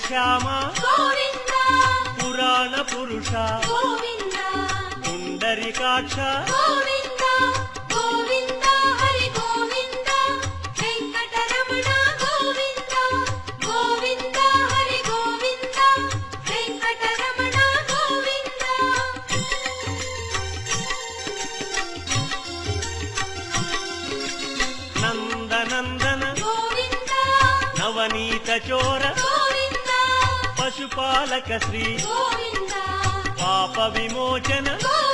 శ్యామ గోవింద పురాణ పురుష గోవింద పుండరీకాక్ష గోవింద గోవింద హరి గోవింద వెంకటరమణ గోవింద గోవింద హరి గోవింద వెంకటరమణ గోవింద నందనందన గోవింద నవనీత చోర గోవింద పశుపాలక శ్రీ గోవింద పాప విమోచన గోవింద